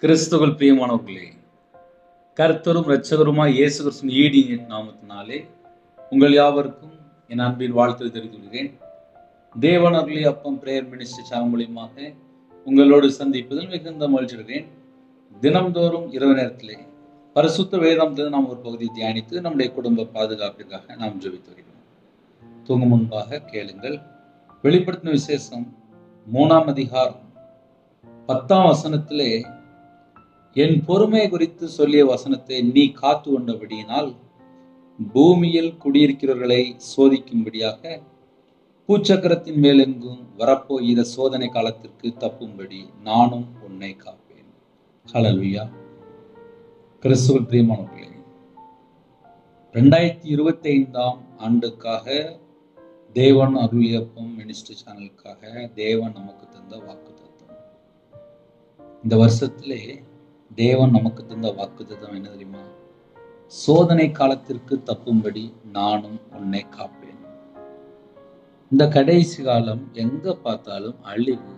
கிறிஸ்துவில் பிரியமானவர்களே, கர்த்தரும் இரட்சகருமாய் இயேசு கிறிஸ்துவின் ஈடிய நாமத்தினாலே உங்கள் யாவருக்கும் என் அன்பின் வாழ்த்து தெரிவித்துள்ளேன். தேவன் அருளிய அப்பம் பிரேயர் மினிஸ்ட்ரி சேனல் மூலியமாக உங்களோடு சந்திப்பதில் மிகுந்த மகிழ்ச்சிகிறேன். தினம்தோறும் இரவு நேரத்திலே பரிசுத்த வேதாந்தத்தில் நாம் ஒரு பகுதியை தியானித்து நம்முடைய குடும்ப பாதுகாப்பிற்காக நாம் ஜெபித்து வருகிறோம். தூங்கும் முன்பாக கேளுங்கள். வெளிப்படுத்தின விசேஷம் 3ஆம் அதிகாரம் 10ஆம் வசனத்திலே, என் பொறுமை குறித்து சொல்லிய வசனத்தை நீ காத்து கொண்டபடியினால் பூமியில் குடியிருக்கிறவர்களை சோதிக்கும்படியாக பூச்சக்கரத்தின் மேலெங்கும் வரப்போகிற சோதனை காலத்திற்கு தப்பும்படி நானும் உன்னை காப்பேன். ஹல்லேலூயா. கிறிஸ்துவில் பிரியமானவர்களே, 2025ஆம் ஆண்டுக்காக தேவன் அருளிய அப்பம் மினிஸ்ட்ரி சேனலுக்காக தேவன் நமக்கு தந்த வாக்குத்தத்தம். இந்த வருஷத்திலே தேவன் நமக்கு தந்த வாக்குத்தத்தம் என்ன தெரியுமா? சோதனை காலத்திற்கு தப்பும்படி நானும் உன்னை காப்பேன். இந்த கடைசி காலம் எங்க பார்த்தாலும் அழிவு,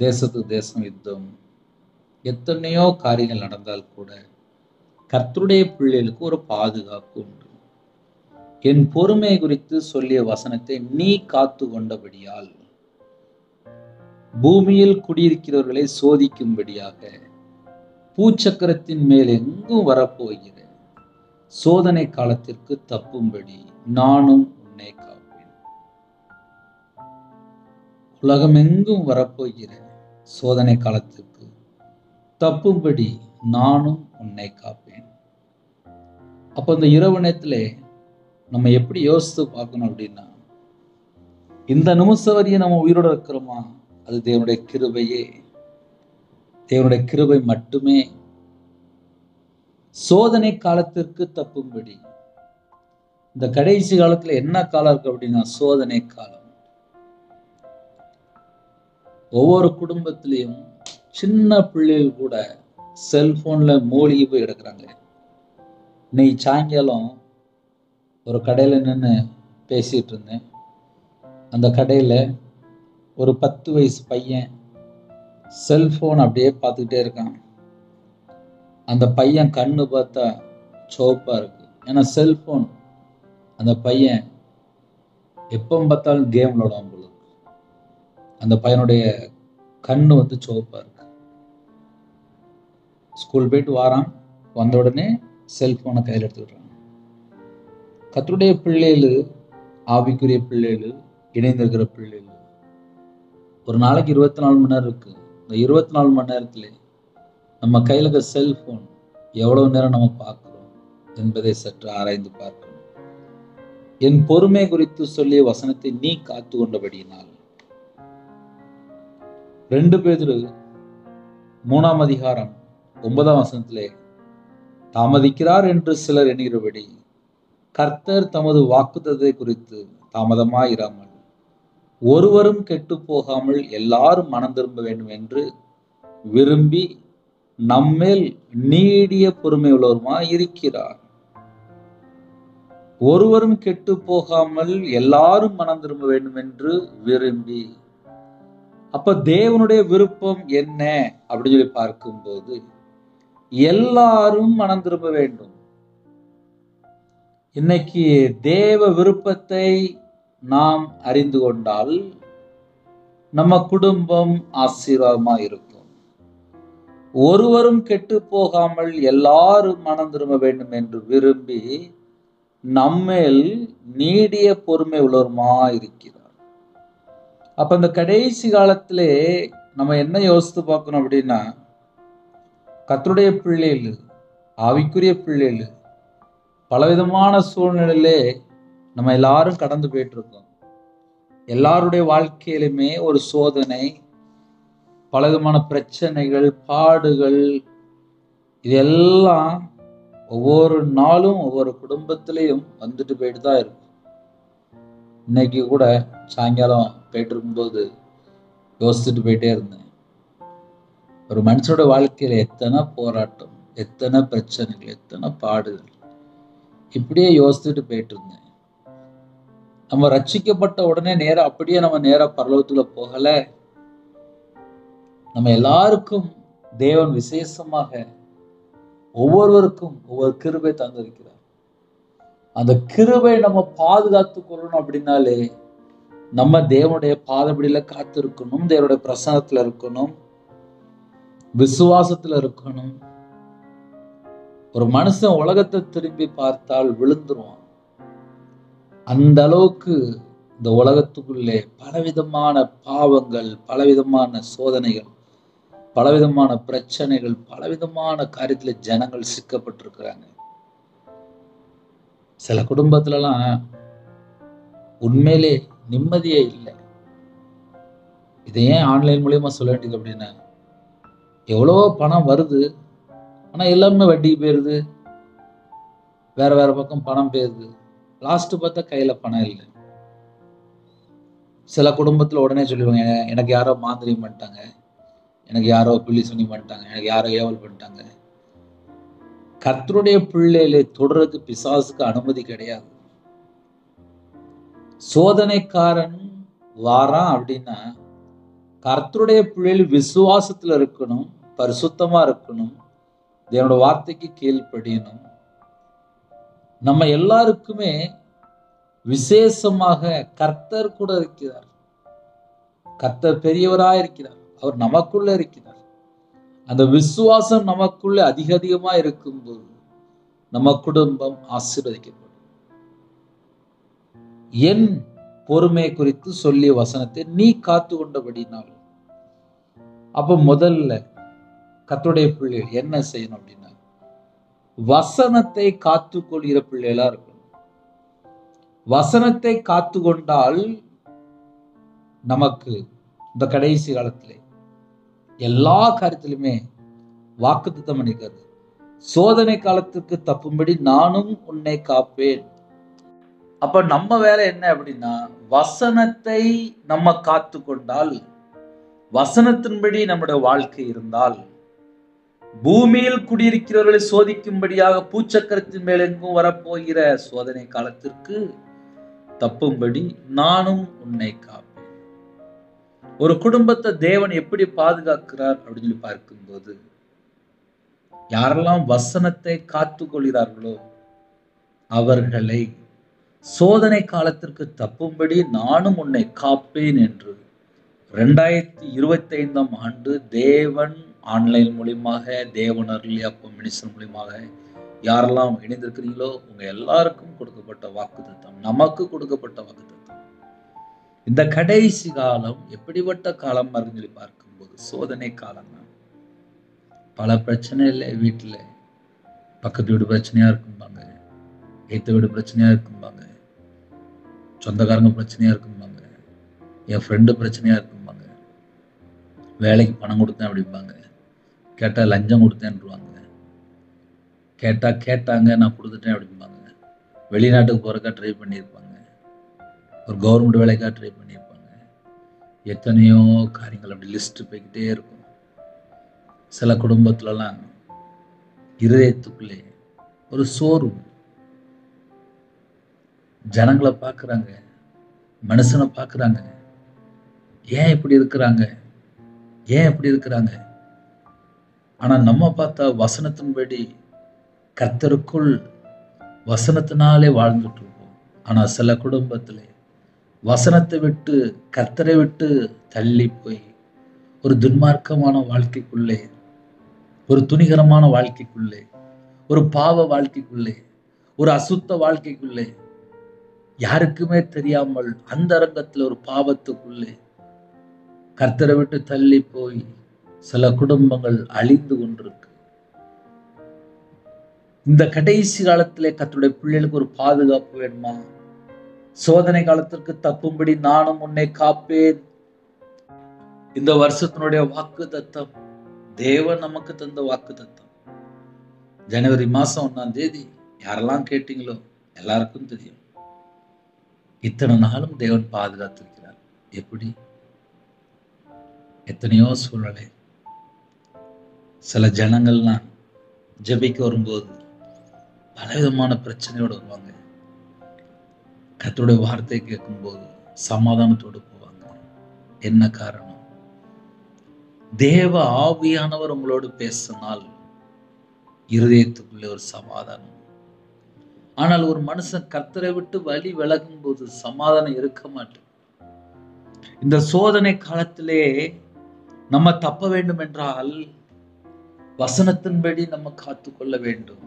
தேசத்துக்கு தேசம் யுத்தம், எத்தனையோ காரியங்கள் நடந்தால் கூட கர்த்தருடைய பிள்ளைகளுக்கு ஒரு பாதுகாப்பு உண்டு. என் பொறுமை குறித்து சொல்லிய வசனத்தை நீ காத்து கொண்டபடியால் பூமியில் குடியிருக்கிறவர்களை சோதிக்கும்படியாக பூச்சக்கரத்தின் மேல் எங்கும் வரப்போகிற சோதனை காலத்திற்கு தப்பும்படி நானும் உன்னை காப்பேன். உலகமெங்கும் வரப்போகிற சோதனை காலத்திற்கு தப்பும்படி நானும் உன்னை காப்பேன். அப்போ இந்த இரவு நேரத்திலே நம்ம எப்படி யோசித்து பார்க்கணும் அப்படின்னா, இந்த நிமிஷம் வரையும் நம்ம உயிரோடு இருக்கிறோமா? அது தேவனுடைய கிருபையே, தேவனுடைய கிருபை மட்டுமே. சோதனை காலத்திற்கு தப்பும்படி, இந்த கடைசி காலத்துல என்ன காலம் இருக்கு அப்படின்னா சோதனை காலம். ஒவ்வொரு குடும்பத்திலையும் சின்ன பிள்ளைகள் கூட செல்போன்ல மூழ்கி போய் எடுக்கிறாங்க. இன்னைக்கு சாயங்காலம் ஒரு கடையில நின்று பேசிட்டு இருந்தேன். அந்த கடையில ஒரு 10 வயசு பையன் செல்போன் அப்படியே பார்த்துக்கிட்டே இருக்கான். அந்த பையன் கண்ணு பார்த்தா சோப்பா இருக்கு. ஏன்னா செல்போன் அந்த பையன் எப்போ பார்த்தாலும் கேம் விளையாடும் போல இருக்கு. அந்த பையனுடைய கண்ணு சோப்பா இருக்கு. ஸ்கூல் போயிட்டு வாரான், வந்த உடனே செல்போனை கையில் எடுத்துக்கிட்டான். கர்த்தருடைய பிள்ளைகள், ஆவிக்குரிய பிள்ளைகள், இணைந்திருக்கிற பிள்ளைகள், ஒரு நாளைக்கு 24 மணி நேரம் இருக்கு. இந்த 24 மணி நேரத்துல நம்ம கையில இருக்க செல்போன் எவ்வளவு நேரம் நம்ம பார்க்கிறோம் என்பதை சற்று ஆராய்ந்து பார்க்கணும். என் பொறுமை குறித்து சொல்லிய வசனத்தை நீ காத்து கொண்டபடியினால், 2 பேதுரு 3ஆம் அதிகாரம் 9ஆம் வசனத்திலே, தாமதிக்கிறார் என்று சிலர் எண்ணுகிறபடி கர்த்தர் தமது வாக்குத்தத்தத்தை குறித்து தாமதமாயிராமல் ஒருவரும் கெட்டு போகாமல் எல்லாரும் மனம் திரும்ப வேண்டும் என்று விரும்பி நம்மேல் நீடிய பொறுமை உள்ளவருமாய் இருக்கிறார். ஒருவரும் கெட்டு போகாமல் எல்லாரும் மனம் திரும்ப வேண்டும் என்று விரும்பி, அப்ப தேவனுடைய விருப்பம் என்ன அப்படின்னு சொல்லி பார்க்கும்போது எல்லாரும் மனம் திரும்ப வேண்டும். இன்னைக்கு தேவ விருப்பத்தை நாம் அறிந்து கொண்டால் நம்ம குடும்பம் ஆசீர்வாதமா இருக்கும். ஒருவரும் கெட்டு போகாமல் எல்லாரும் மனம் திரும்ப வேண்டும் என்று விரும்பி நம்மேல் நீடிய பொறுமை உள்ளவருமா இருக்கிறார். அப்ப இந்த கடைசி காலத்திலே நம்ம என்ன யோசித்து பார்க்கணும் அப்படின்னா, கர்த்தருடைய பிள்ளைகள், ஆவிக்குரிய பிள்ளைகள், பலவிதமான சூழ்நிலையிலே நம்ம எல்லாரும் கடந்து போயிட்டு இருக்கோம். எல்லாருடைய வாழ்க்கையிலுமே ஒரு சோதனை, பலவிதமான பிரச்சனைகள், பாடுகள், இதெல்லாம் ஒவ்வொரு நாளும் ஒவ்வொரு குடும்பத்திலையும் வந்துட்டு போயிட்டு தான் இருக்கும். இன்னைக்கு கூட சாயங்காலம் போயிட்டு இருக்கும்போது யோசிச்சுட்டு போயிட்டே இருந்தேன். ஒரு மனுஷனோட வாழ்க்கையில எத்தனை போராட்டம், எத்தனை பிரச்சனைகள், எத்தனை பாடுகள், இப்படியே யோசிச்சுட்டு போயிட்டு இருந்தேன். நம்ம ரட்சிக்கப்பட்ட உடனே அப்படியே நம்ம நேரா பரலோகத்துல போகல. நம்ம எல்லாருக்கும் தேவன் விசேஷமாக ஒவ்வொருவருக்கும் ஒவ்வொரு கிருபை தந்திருக்கிறார். அந்த கிருபை நம்ம பாதுகாத்து கொள்ளணும் அப்படின்னாலே நம்ம தேவனுடைய பாதபடியில காத்திருக்கணும், தேவனுடைய பிரசன்னத்துல இருக்கணும், விசுவாசத்துல இருக்கணும். ஒரு மனுஷன் உலகத்தை திரும்பி பார்த்தால் விழுந்துருவான். அந்த அளவுக்கு இந்த உலகத்துக்குள்ளே பலவிதமான பாவங்கள், பலவிதமான சோதனைகள், பலவிதமான பிரச்சனைகள், பலவிதமான காரியத்துல ஜனங்கள் சிக்கப்பட்டிருக்கிறாங்க. சில குடும்பத்துலலாம் உண்மையிலே நிம்மதியே இல்லை. இதை ஏன் ஆன்லைன் மூலியமா சொல்ல வேண்டியது அப்படின்னா, எவ்வளவோ பணம் வருது, ஆனா எல்லாமே வட்டிக்கு போயிருது, வேற வேற பக்கம் பணம் போயிருது. லாஸ்ட் பார்த்தா கையில பணம் இல்லை. சில குடும்பத்துல உடனே சொல்லுவாங்க, எனக்கு யாரோ மாந்திரியம் பண்ணிட்டாங்க, எனக்கு யாரோ பில்லி சுனி பண்ணிட்டாங்க, எனக்கு யாரோ ஏவல் பண்ணிட்டாங்க. கர்த்தருடைய பிள்ளைகளை தொடர்றதுக்கு பிசாசுக்கு அனுமதி கிடையாது. சோதனைக்காரன் வாரான் அப்படின்னா கர்த்தருடைய பிள்ளைகள் விசுவாசத்துல இருக்கணும், பரிசுத்தமா இருக்கணும், தேவனோட வார்த்தைக்கு கீழ்ப்படியணும். நம்ம எல்லாருக்குமே விசேஷமாக கர்த்தர் கூட இருக்கிறார். கர்த்தர் பெரியவராய் இருக்கிறார். அவர் நமக்குள்ள இருக்கிறார். அந்த விசுவாசம் நமக்குள்ள அதிகமா இருக்கும்போது நம்ம குடும்பம் ஆசீர்வதிக்கப்படும். என் பொறுமை குறித்து சொல்லிய வசனத்தை நீ காத்து கொண்டபடினால், அப்ப முதல்ல கர்த்தருடைய பிள்ளைகள் என்ன செய்யணும் அப்படின்னா, வசனத்தை காத்து கொள்கிற பிள்ளைகளா இருக்கணும். வசனத்தை காத்து கொண்டால் நமக்கு இந்த கடைசி காலத்திலே எல்லா காரியத்திலுமே வாக்குத்தத்தம் பண்ணிக்கிறது. சோதனை காலத்துக்கு தப்பும்படி நானும் உன்னை காப்பேன். அப்ப நம்ம வேலை என்ன அப்படின்னா, வசனத்தை நம்ம காத்து கொண்டால், வசனத்தின்படி நம்முடைய வாழ்க்கை இருந்தால், பூமியில் குடியிருக்கிறவர்களை சோதிக்கும்படியாக பூச்சக்கரத்தின் மேல் எங்கும் வரப்போகிற சோதனை காலத்திற்கு தப்பும்படி நானும் உன்னை காப்பேன். ஒரு குடும்பத்தை தேவன் எப்படி பாதுகாக்கிறார் அப்படின்னு சொல்லி பார்க்கும்போது, யாரெல்லாம் வசனத்தை காத்து கொள்கிறார்களோ அவர்களை சோதனை காலத்திற்கு தப்பும்படி நானும் உன்னை காப்பேன் என்று 2025 ஆண்டு தேவன் ஆன்லைன் மூலியமாக, தேவன் அருளியாக்கும் மினிஸ்டர் மூலியமாக யாரெல்லாம் இணைந்திருக்கிறீங்களோ உங்க எல்லாருக்கும் கொடுக்கப்பட்ட வாக்குத்தத்தம், நமக்கு கொடுக்கப்பட்ட வாக்குத்தத்தம். இந்த கடைசி காலம் எப்படிப்பட்ட காலம் சொல்லி பார்க்கும்போது சோதனை காலம் தான். பல பிரச்சனை இல்லை. வீட்டுல பக்கத்து வீடு பிரச்சனையா இருக்கும்பாங்க, ஏத்த வீடு பிரச்சனையா இருக்கும்பாங்க, சொந்தக்காரங்க பிரச்சனையா இருக்கும்பாங்க, என் ஃப்ரெண்டு பிரச்சனையா இருக்கும்பாங்க, வேலைக்கு பணம் கொடுத்தேன் அப்படிம்பாங்க, கேட்டா லஞ்சம் கொடுத்தேன்ருவாங்க, கேட்டாங்க நான் கொடுத்துட்டேன் அப்படிம்பாங்க, வெளிநாட்டுக்கு போறக்கா ட்ரை பண்ணியிருப்பாங்க, ஒரு கவர்மெண்ட் வேலைக்காக ட்ரை பண்ணியிருப்பாங்க. எத்தனையோ காரியங்கள் அப்படி லிஸ்ட் போய்கிட்டே இருக்கும். சில குடும்பத்துலலாம் இருதயத்துக்குள்ளே ஒரு சோர்வு. ஜனங்களை பார்க்குறாங்க, மனுஷனை பார்க்குறாங்க, ஏன் இப்படி இருக்கிறாங்க, ஏன் இப்படி இருக்கிறாங்க. ஆனா நம்ம பார்த்தா வசனத்தின்படி கர்த்தருக்குள் வசனத்தினாலே வாழ்ந்துட்டு இருப்போம். ஆனா சில குடும்பத்திலே வசனத்தை விட்டு கர்த்தரை விட்டு தள்ளி போய் ஒரு துன்மார்க்கமான வாழ்க்கைக்குள்ளே, ஒரு துணிகரமான வாழ்க்கைக்குள்ளே, ஒரு பாவ வாழ்க்கைக்குள்ளே, ஒரு அசுத்த வாழ்க்கைக்குள்ளே, யாருக்குமே தெரியாமல் அந்த அரங்கத்தில் ஒரு பாவத்துக்குள்ளே கர்த்தரை விட்டு தள்ளி போய் சில குடும்பங்கள் அழிந்து கொண்டிருக்கு. இந்த கடைசி காலத்திலே கர்த்தருடைய பிள்ளைகளுக்கு ஒரு பாதுகாப்பு வேணுமா? சோதனை காலத்திற்கு தப்பும்படி நானும் உன்னை காப்பேன். இந்த வருஷத்தினுடைய வாக்கு தத்தம், தேவன் நமக்கு தந்த வாக்கு தத்தம். ஜனவரி மாசம் 1ஆம் தேதி யாரெல்லாம் கேட்டீங்களோ எல்லாருக்கும் தெரியும். இத்தனை நாளும் தேவன் பாதுகாத்திருக்கிறார். எப்படி? எத்தனையோ சூழ்நிலை. சில ஜனங்கள்லாம் ஜெபிக்க வரும்போது பலவிதமான பிரச்சனையோடு வருவாங்க. கர்த்தருடைய வார்த்தை கேட்கும்போது சமாதானத்தோடு போவாங்க. என்ன காரணம்? தேவ ஆவியானவர் உங்களோடு பேசினால் இருதயத்துக்குள்ளே ஒரு சமாதானம். ஆனால் ஒரு மனுஷன் கர்த்தரை விட்டு வழி விலகும் போது சமாதானம் இருக்க மாட்டேன். இந்த சோதனை காலத்திலே நம்ம தப்ப வேண்டும் என்றால் வசனத்தின்படி நம்ம காத்துக்கொள்ள வேண்டும்.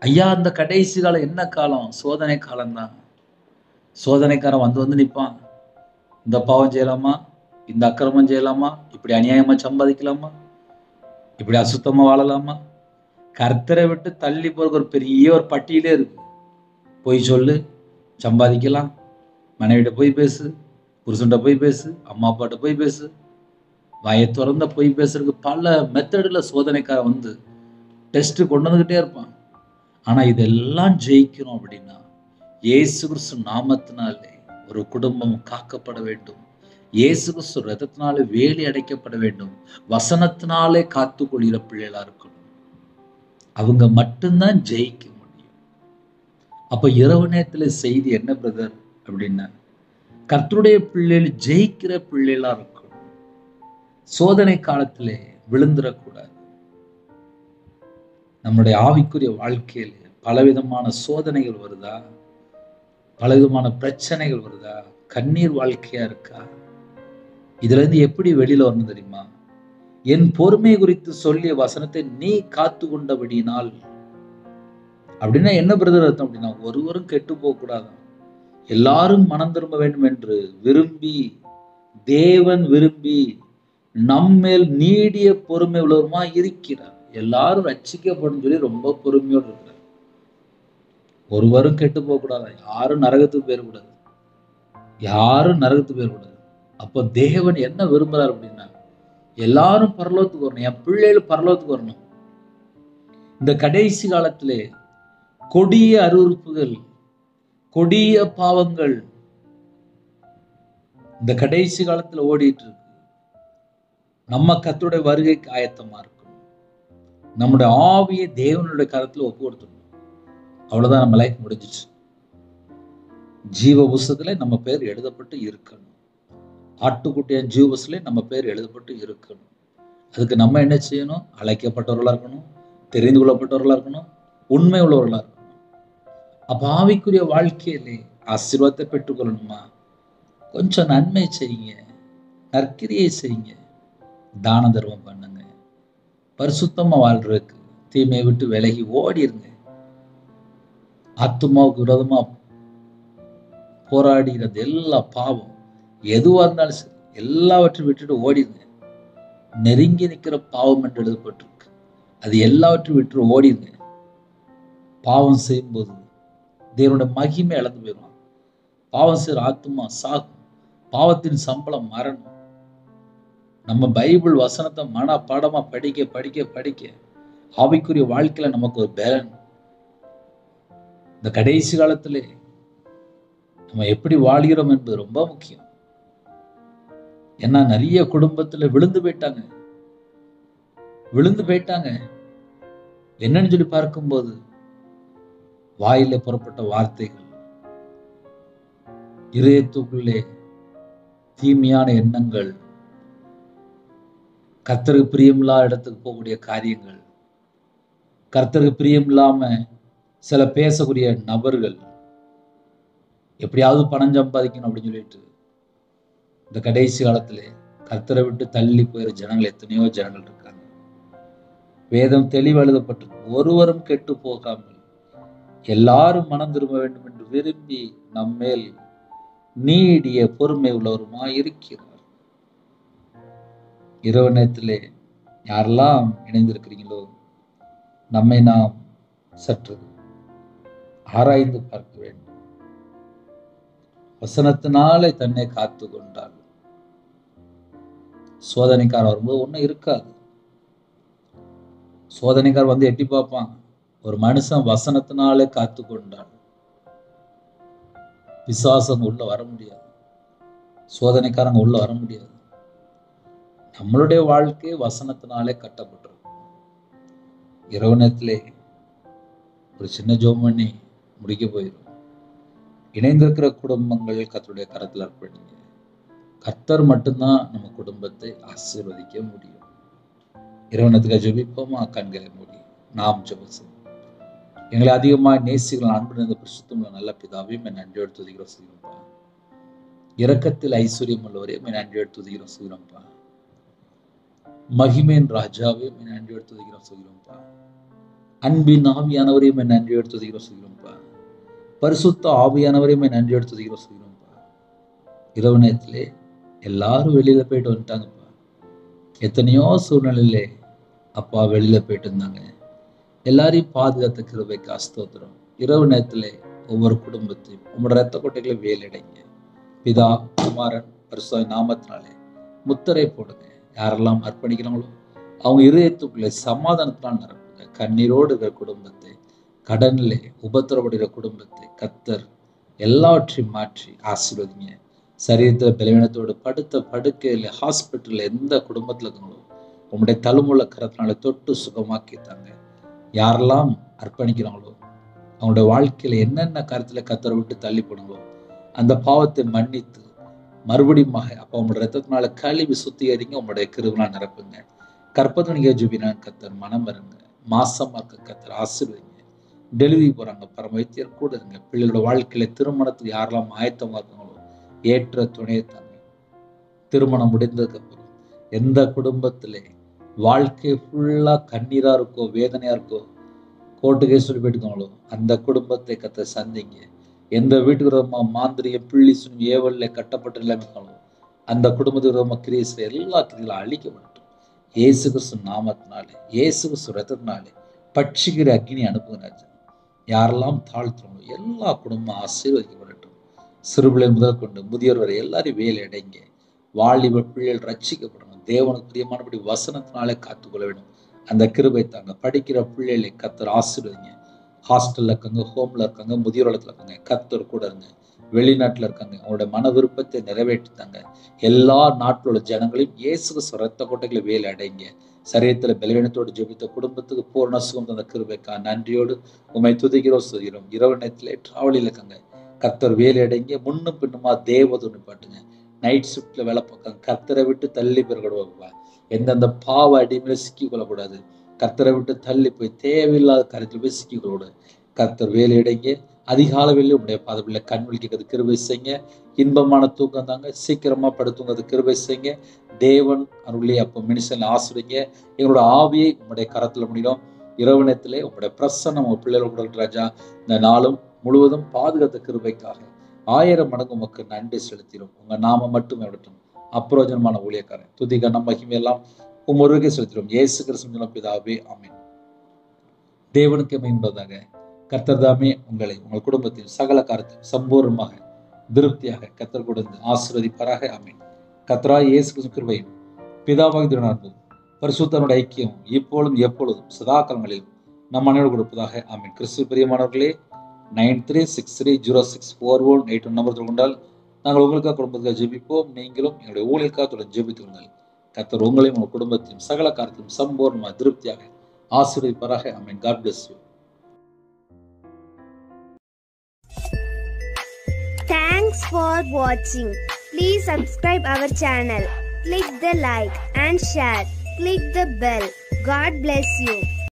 ஐயா, அந்த கடைசி காலம் என்ன காலம்? சோதனை காலம்தான். சோதனைக்காரன் வந்து நிற்பான். இந்த பாவம் செய்யலாமா, இந்த அக்கிரமம் செய்யலாமா, இப்படி அநியாயமா சம்பாதிக்கலாமா, இப்படி அசுத்தமா வாழலாமா? கர்த்தரை விட்டு தள்ளி போறதுக்கு ஒரு பெரிய ஒரு பட்டியலே இருக்கு. போய் சொல்லு, சம்பாதிக்கலாம், மனைவிட்ட போய் பேசு, புருஷன்ட்ட போய் பேசு, அம்மா அப்பாட்ட போய் பேசு, வாயை திறந்த போய் பேசுறதுக்கு பல மெத்தடில் சோதனைக்காரன் வந்து டெஸ்ட் கொண்டு வந்துகிட்டே இருப்பான். ஆனா இதெல்லாம் ஜெயிக்கணும் அப்படின்னா இயேசு கிறிஸ்து நாமத்தினாலே ஒரு குடும்பம் காக்கப்பட வேண்டும். இயேசு கிறிஸ்து ரத்தத்தினாலே வேலி அடைக்கப்பட வேண்டும். வசனத்தினாலே காத்துக்கொள்கிற பிள்ளைகளா இருக்கணும். அவங்க மட்டும்தான் ஜெயிக்க முடியும். அப்ப இரவு நேரத்துல செய்தி என்ன பிரதர் அப்படின்னா, கர்த்தருடைய பிள்ளைகள் ஜெயிக்கிற பிள்ளைகளா இருக்கணும். சோதனை காலத்திலே விழுந்துடக்கூடாது. நம்முடைய ஆவிக்குரிய வாழ்க்கையில் பலவிதமான சோதனைகள் வருதா, பலவிதமான பிரச்சனைகள் வருதா, கண்ணீர் வாழ்க்கையா இருக்கா? இதுல இருந்து எப்படி வெளியில வரணும் தெரியுமா? என் பொறுமை குறித்து சொல்லிய வசனத்தை நீ காத்து கொண்டபடினால் அப்படின்னா என்ன பிரதர் அர்த்தம் அப்படின்னா, ஒருவரும் கெட்டு போக கூடாது, எல்லாரும் மனம் திரும்ப வேண்டும் என்று விரும்பி, தேவன் விரும்பி நம்மேல் நீடிய பொறுமை உள்ளவருமா இருக்கிறார். எல்லாரும் ரட்சிக்கப்படும் சொல்லி ரொம்ப பொறுமையோடு இருக்கிறார். ஒருவரும் கெட்டு போக கூடாது, யாரும் நரகத்துக்கு போயிடக்கூடாது, யாரும் நரகத்துக்கு போயிடக்கூடாது. அப்போ தேவன் என்ன விரும்புறார் அப்படின்னா, எல்லாரும் பரலோகத்துக்கு வரணும், என் பிள்ளைகள் பரலோகத்துக்கு வரணும். இந்த கடைசி காலத்திலே கொடிய அருவருப்புகள், கொடிய பாவங்கள் இந்த கடைசி காலத்துல ஓடிட்டு இருக்கு. நம்ம கர்த்தருடைய வருகைக்கு ஆயத்தமா இருக்கணும். நம்முடைய ஆவியை தேவனுடைய கரத்துல ஒப்பு கொடுத்துடணும். அவ்வளவுதான், நம்ம லைஃப் முடிஞ்சிச்சு. ஜீவ புஸ்தகத்துல நம்ம பேர் எழுதப்பட்டு இருக்கணும். ஆட்டுக்குட்டியின் ஜீவ புஸ்தகத்துல நம்ம பேர் எழுதப்பட்டு இருக்கணும். அதுக்கு நம்ம என்ன செய்யணும்? அழைக்கப்பட்டவர்களா இருக்கணும், தெரிந்து கொள்ளப்பட்டவர்களா இருக்கணும், உண்மை உள்ளவர்களா இருக்கணும். அப்ப ஆவிக்குரிய வாழ்க்கையிலே ஆசீர்வாதத்தை பெற்றுக்கொள்ளணுமா? கொஞ்சம் நன்மை செய்யுங்க, நற்கிரியை செய்யுங்க, தான தர்மம் பண்ணுங்க, பரிசுத்தமா வாழ்றதுக்கு தீமையை விட்டு விலகி ஓடிருங்க. ஆத்துமாவுக்கு விரோதமா போராடுகிறது எல்லா பாவம் எதுவா இருந்தாலும் சரி, எல்லாவற்றையும் விட்டுட்டு ஓடிருங்க. நெருங்கி நிற்கிற பாவம் என்று எழுதப்பட்டிருக்கு, அது எல்லாவற்றையும் விட்டு ஓடிருங்க. பாவம் செய்யும்போது தேவனுடைய மகிமை இழந்து போயிடும். பாவம் செய்கிற ஆத்துமா சாகும். பாவத்தின் சம்பளம் மரணம். நம்ம பைபிள் வசனத்தை மனப்பாடமா படிக்க படிக்க படிக்க ஆவிக்குரிய வாழ்க்கையில நமக்கு ஒரு பேலன். இந்த கடைசி காலத்திலே நம்ம எப்படி வாழ்கிறோம் என்பது ரொம்ப முக்கியம். ஏன்னா நிறைய குடும்பத்துல விழுந்து போயிட்டாங்க. என்னன்னு சொல்லி பார்க்கும்போது வாயில புறப்பட்ட வார்த்தைகள், இதயத்துக்குள்ளே தீமையான எண்ணங்கள், கர்த்தருக்கு பிரியமில்லாத இடத்துக்கு போகக்கூடிய காரியங்கள், கர்த்தருக்கு பிரியம் இல்லாம சில பேசக்கூடிய நபர்கள், எப்படியாவது பணம் சம்பாதிக்கணும் அப்படின்னு சொல்லிட்டு இந்த கடைசி காலத்திலே கர்த்தரை விட்டு தள்ளி போயிற ஜனங்கள் எத்தனையோ ஜனங்கள் இருக்காங்க. வேதம் தெளிவு எழுதப்பட்டிருக்கு, ஒருவரும் கெட்டு போகாமல் எல்லாரும் மனம் திரும்ப வேண்டும் என்று விரும்பி நம்மேல் நீடிய பொறுமை உள்ளவருமா இருக்கிறார். இரவு நேரத்திலே யாரெல்லாம் இணைந்திருக்கிறீங்களோ நம்மை நாம் சற்று ஆராய்ந்து பார்க்க வேண்டும். வசனத்தினாலே தன்னை காத்து கொண்டால் சோதனைக்காரர் வரும்போது ஒன்றும் இருக்காது. சோதனைக்காரர் வந்து எட்டி பார்ப்பான். ஒரு மனுஷன் வசனத்தினாலே காத்து கொண்டால் பிசாசம் உள்ள வர முடியாது, சோதனைக்காரங்க உள்ள வர முடியாது. நம்மளுடைய வாழ்க்கை வசனத்தினாலே கட்டப்பட்டிருக்கும். இரவு நேரத்திலே ஒரு சின்ன ஜெபம் பண்ணி முடிக்க போயிடும். இணைந்திருக்கிற குடும்பங்கள் கர்த்தருடைய கரத்தில் அர்ப்பணிங்க. கர்த்தர் மட்டும்தான் நம்ம குடும்பத்தை ஆசீர்வதிக்க முடியும். இறைவனத்துக்கு ஜெபிப்போமா? கண்களை மூடி நாம் ஜெபிப்போம். எங்களை அதிகமாக நேசிகள் அன்பு நிறைந்த பரிசுத்தமுள்ள நல்ல பிதாவே, நன்றியோடு துதிக்கிறோம் செய்கிறோம்ப்பா. இரக்கத்தில் ஐஸ்வர்யம் உள்ளவரே, நன்றியோடு துதிக்கிறோம் செய்கிறோம்ப்பா. மகிமேன் ராஜாவே, நன்றியோடு துதிக்கிறோம் செய்கிறோம்ப்பா. அன்பின் ஆவியானவரே, நன்றியோடு துதிக்கிறோம் செய்கிறோம்ப்பா. பரிசுத்த ஆவியானவரே, நன்றியோடு துதிக்கிறோம் செய்கிறோம்ப்பா. இரவு நேரத்திலே எல்லாரும் வெளியில போயிட்டு வந்துட்டாங்கப்பா. எத்தனையோ சூழ்நிலையிலே அப்பா வெளியில போயிட்டு இருந்தாங்க. எல்லாரையும் பாதுகாத்த கிருபைக்கு ஸ்தோத்திரம். இரவு நேரத்திலே ஒவ்வொரு குடும்பத்தையும் உங்களோட ரத்த கொட்டைகளை வேலையடைங்க. பிதா, குமாரன், பரிசுத்த நாமத்தினாலே முத்திரை போடுங்க. யாரெல்லாம் அர்ப்பணிக்கிறாங்களோ அவங்க இதயத்துக்குள்ளே சமாதானத்தினால் நிரப்புங்க. கண்ணீரோடு இருக்கிற குடும்பத்தை, கடனிலே உபத்திரப்படுகிற குடும்பத்தை கர்த்தர் எல்லாவற்றையும் மாற்றி ஆசீர்வதிங்க. சரீரத்தில் பலவீனத்தோடு படுத்த படுக்கையில் ஹாஸ்பிட்டலில் எந்த குடும்பத்தில் இருக்காங்களோ உங்களுடைய தழுமுள்ள கரத்தினால தொட்டு சுகமாக்கித்தாங்க. யாரெல்லாம் அர்ப்பணிக்கிறாங்களோ அவங்களுடைய வாழ்க்கையில் என்னென்ன கருத்தில் கர்த்தரை விட்டு தள்ளி போடுங்களோ அந்த பாவத்தை மன்னித்து மறுபடியும் அப்போ உங்களோட ரத்தத்தினால கழுவி சுத்திகரிங்க. உங்களுடைய கிருபையால் நிரப்புங்க. கற்பனை ஜுபினா கர்த்தர் மனம் இருங்க. மாசமா இருக்க கர்த்தர் ஆசீர்வதிங்க. டெலிவரி போறாங்க பரம வைத்தியர் கூட இருங்க. பிள்ளைகளோட வாழ்க்கையில திருமணத்துக்கு யாரெல்லாம் ஆயத்தமா இருக்காங்களோ ஏற்ற துணையை தாங்க. திருமணம் முடிந்ததுக்கு அப்புறம் எந்த குடும்பத்திலே வாழ்க்கை ஃபுல்லா கண்ணீரா இருக்கோ, வேதனையா இருக்கோ, கோர்ட்டுக்கே சொல்லி போயிட்டுருக்காங்களோ அந்த குடும்பத்தை கர்த்தர் சந்திங்க. எந்த வீட்டுக்கு விரோதமாக மாந்திரியம், பிள்ளி சுனி, ஏவல்ல கட்டப்பட்டு எல்லாமே இருக்காங்களோ அந்த குடும்பத்துக்கு விரோதமாக கிரியை செய்ய எல்லா கிரிகளும் அழிக்கப்படட்டும். இயேசு கிறிஸ்து நாமத்தினாலே, இயேசு கிறிஸ்து ரத்தத்தினாலே பட்சிக்கிற அக்னி அனுப்புங்க ராஜா. யாரெல்லாம் தாழ்த்துறாங்களோ எல்லா குடும்பம் ஆசீர்வதிக்கப்படட்டும். சிறுபிள்ளைகள் முதல் கொண்டு முதியோர் வரை எல்லாரையும் வேலை அடைங்க. வாலிப பிள்ளைகள் ரட்சிக்கப்படணும். தேவனுக்கு பிரியமானபடி வசனத்தினாலே காத்துக்கொள்ள வேண்டும். அந்த கிருபை தாங்க. படிக்கிற பிள்ளைகளை கர்த்தர் ஆசீர்வதிங்க. ஹாஸ்டல்ல இருக்காங்க, ஹோம்ல இருக்காங்க, முதியோர் இல்லத்துல இருக்காங்க, கர்த்தர் கூட இருங்க. வெளிநாட்டுல இருக்காங்க, அவங்களோட மன விருப்பத்தை நிறைவேற்றித்தாங்க. எல்லா நாட்டில் உள்ள ஜனங்களையும் இயேசு ரத்த கோட்டைகளை வேலை அடைங்க. சரீரத்துல பலவீனத்தோடு ஜெபித்த குடும்பத்துக்கு பூர்ண சுகம் தந்த கிருபைக்கா நன்றியோடு உண்மை துதிக்கிறோம் சொல்கிறோம். இரவு நேரத்திலே டிராவலில் இருக்காங்க, கர்த்தர் வேலை அடைங்க. முன்னும் பின்னுமா தேவதூன்னு பாட்டுங்க. நைட் ஷிஃப்ட்ல வேலை பார்க்காங்க, கர்த்தரை விட்டு தள்ளி பெருகடுவாங்க. எந்தெந்த பாவ அடிமையில சிக்கி கொள்ளக்கூடாது. கர்த்தரை விட்டு தள்ளி போய் தேவையில்லாத காரியத்தில் போய் சிக்கிக்கூடாது. கர்த்தர் வேலையடைங்க. அதிகாலையில் உடைய பாதவில்லை கண் விழிக்கிறது கிருபை செய்யுங்க. இன்பமான தூக்கம் தாங்க. சீக்கிரமா படுத்துங்கிறது கிருபை செய்யுங்க. தேவன் அருளி அப்போ மினிசன் ஆசிரிங்க. எங்களோட ஆவியை உங்களுடைய கரத்துல முடியும். இரவு நேரத்திலே உங்களுடைய பிரசன்னம் உங்க பிள்ளைகளோட ராஜா இந்த நாளும் முழுவதும் பாதுகாத்த கிருபைக்காக 1000 மடங்கு உமக்கு நன்றி செலுத்திடும். உங்க நாம மட்டும் விடட்டும். அப்பிரோஜனமான ஊழியக்காரன் துதி கனம் மகிமை எல்லாம் உமருகே செலுத்திடும். இயேசு கிறிஸ்து பிதாவே, ஆமென். தேவனுக்கு என்பதாக கர்த்தர் தாமே உங்களை உங்கள் குடும்பத்தில் சகல காரியத்தையும் சம்பூர்ணமாக திருப்தியாக கர்த்தர் கொடுத்து ஆசீர்வதிப்பாராக. ஆமென். கர்த்தராகிய இயேசு கிறிஸ்து கிருபையும் பிதாவாகிய தேவனுடைய பரிசுத்தனுடைய ஐக்கியம் இப்பொழுதும் எப்பொழுதும் சதா காலங்களிலும் நம் அனைவரோடு கொடுப்பதாக. ஆமென். கிறிஸ்து பிரியமானவர்களே, 9363064181 நம்பர் கொண்டால் நாங்கள் உங்களுக்காக குடும்பத்துக்காக ஜெபிப்போம். நீங்களும் எங்களுடைய ஊழியக்காக தொடர்ந்து ஜெபித்துள்ளால் கர்த்தர் உங்களையும் உங்கள் குடும்பத்தையும் சகல காரியத்தையும் சம்பூர்ணமாக திருப்தியாக ஆசீர்வதிப்பாராக. ஆமென். God bless you. Thanks for watching. Please subscribe our channel. Click the like and share. Click the bell. God bless you.